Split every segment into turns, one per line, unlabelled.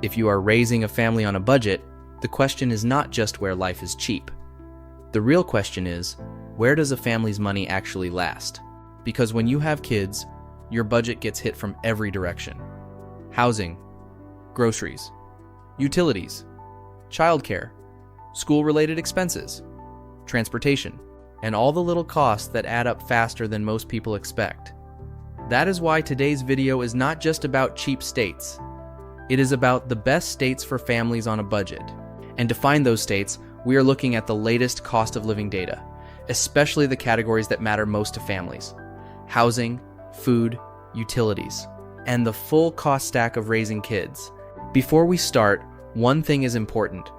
If you are raising a family on a budget, the question is not just where life is cheap. The real question is, where does a family's money actually last? Because when you have kids, your budget gets hit from every direction. Housing, groceries, utilities, childcare, school-related expenses, transportation, and all the little costs that add up faster than most people expect. That is why today's video is not just about cheap states. It is about the best states for families on a budget. And to find those states, we are looking at the latest cost of living data, especially the categories that matter most to families: housing, food, utilities, and the full cost stack of raising kids. Before we start, one thing is important.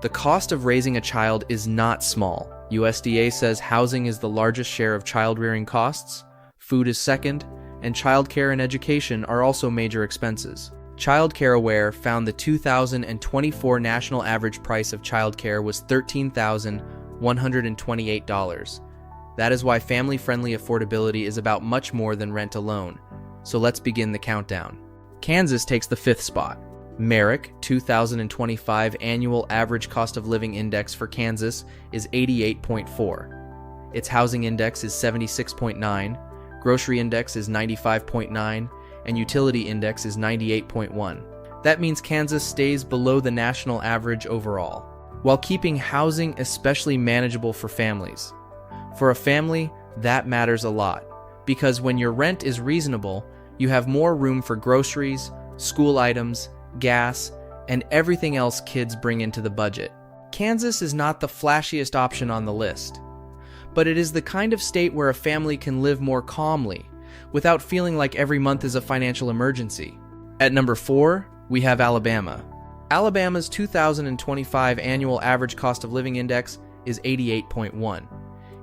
The cost of raising a child is not small. USDA says housing is the largest share of child-rearing costs, food is second, and childcare and education are also major expenses. Childcare Aware found the 2024 national average price of childcare was $13,128. That is why family-friendly affordability is about much more than rent alone. So let's begin the countdown. Kansas takes the 5th spot. Merrick 2025 Annual Average Cost of Living Index for Kansas is 88.4. Its Housing Index is 76.9, Grocery Index is 95.9, and Utility Index is 98.1. That means Kansas stays below the national average overall, while keeping housing especially manageable for families. For a family, that matters a lot, because when your rent is reasonable, you have more room for groceries, school items, gas, and everything else kids bring into the budget. Kansas is not the flashiest option on the list, but it is the kind of state where a family can live more calmly, without feeling like every month is a financial emergency. At number 4, we have Alabama. Alabama's 2025 Annual Average Cost of Living Index is 88.1.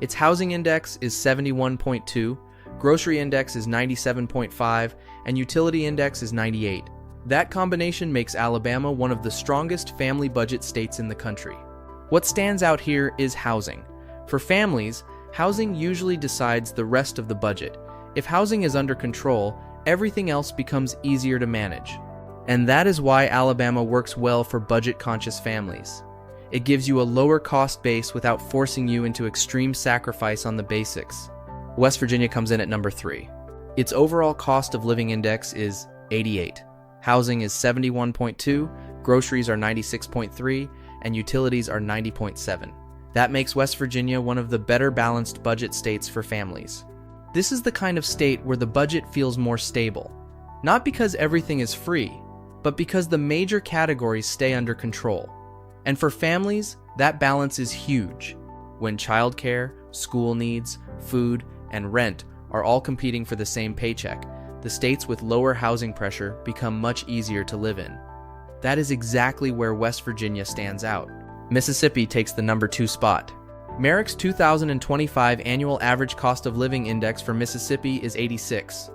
Its Housing Index is 71.2, Grocery Index is 97.5, and Utility Index is 98. That combination makes Alabama one of the strongest family budget states in the country. What stands out here is housing. For families, housing usually decides the rest of the budget. If housing is under control, everything else becomes easier to manage. And that is why Alabama works well for budget-conscious families. It gives you a lower cost base without forcing you into extreme sacrifice on the basics. West Virginia comes in at number 3. Its overall cost of living index is 88. Housing is 71.2, groceries are 96.3, and utilities are 90.7. That makes West Virginia one of the better balanced budget states for families. This is the kind of state where the budget feels more stable, not because everything is free, but because the major categories stay under control. And for families, that balance is huge. When childcare, school needs, food, and rent are all competing for the same paycheck, the states with lower housing pressure become much easier to live in. That is exactly where West Virginia stands out. Mississippi takes the number 2 spot. Merrick's 2025 Annual Average Cost of Living Index for Mississippi is 86.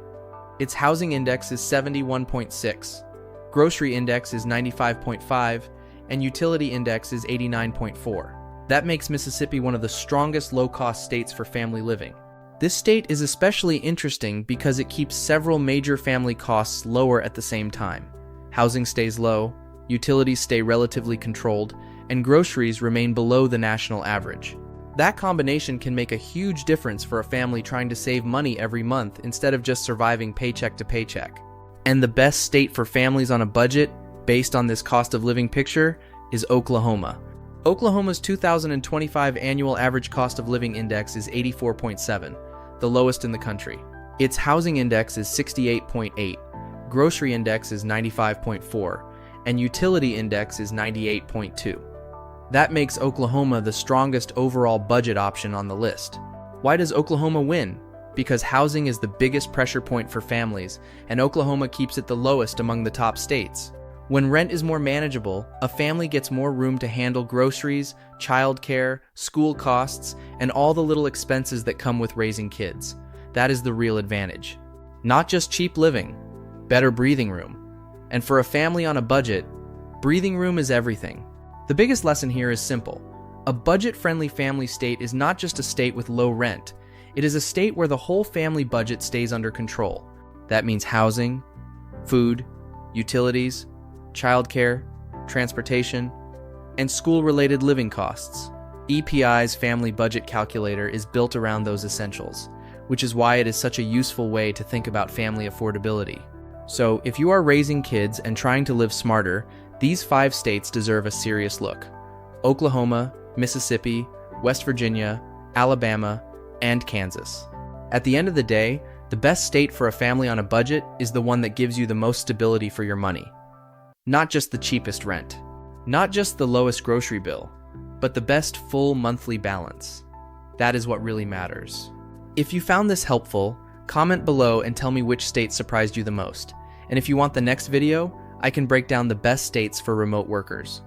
Its Housing Index is 71.6, Grocery Index is 95.5, and Utility Index is 89.4. That makes Mississippi one of the strongest low-cost states for family living. This state is especially interesting because it keeps several major family costs lower at the same time. Housing stays low, utilities stay relatively controlled, and groceries remain below the national average. That combination can make a huge difference for a family trying to save money every month instead of just surviving paycheck to paycheck. And the best state for families on a budget, based on this cost of living picture, is Oklahoma. Oklahoma's 2025 Annual Average Cost of Living Index is 84.7, the lowest in the country. Its Housing Index is 68.8, Grocery Index is 95.4, and Utility Index is 98.2. That makes Oklahoma the strongest overall budget option on the list. Why does Oklahoma win? Because housing is the biggest pressure point for families, and Oklahoma keeps it the lowest among the top states. When rent is more manageable, a family gets more room to handle groceries, childcare, school costs, and all the little expenses that come with raising kids. That is the real advantage. Not just cheap living, better breathing room. And for a family on a budget, breathing room is everything. The biggest lesson here is simple. A budget-friendly family state is not just a state with low rent. It is a state where the whole family budget stays under control. That means housing, food, utilities, childcare, transportation, and school-related living costs. EPI's family budget calculator is built around those essentials, which is why it is such a useful way to think about family affordability. So, if you are raising kids and trying to live smarter, these 5 states deserve a serious look: Oklahoma, Mississippi, West Virginia, Alabama, and Kansas. At the end of the day, the best state for a family on a budget is the one that gives you the most stability for your money. Not just the cheapest rent, not just the lowest grocery bill, but the best full monthly balance. That is what really matters. If you found this helpful, comment below and tell me which state surprised you the most. And if you want the next video, I can break down the best states for remote workers.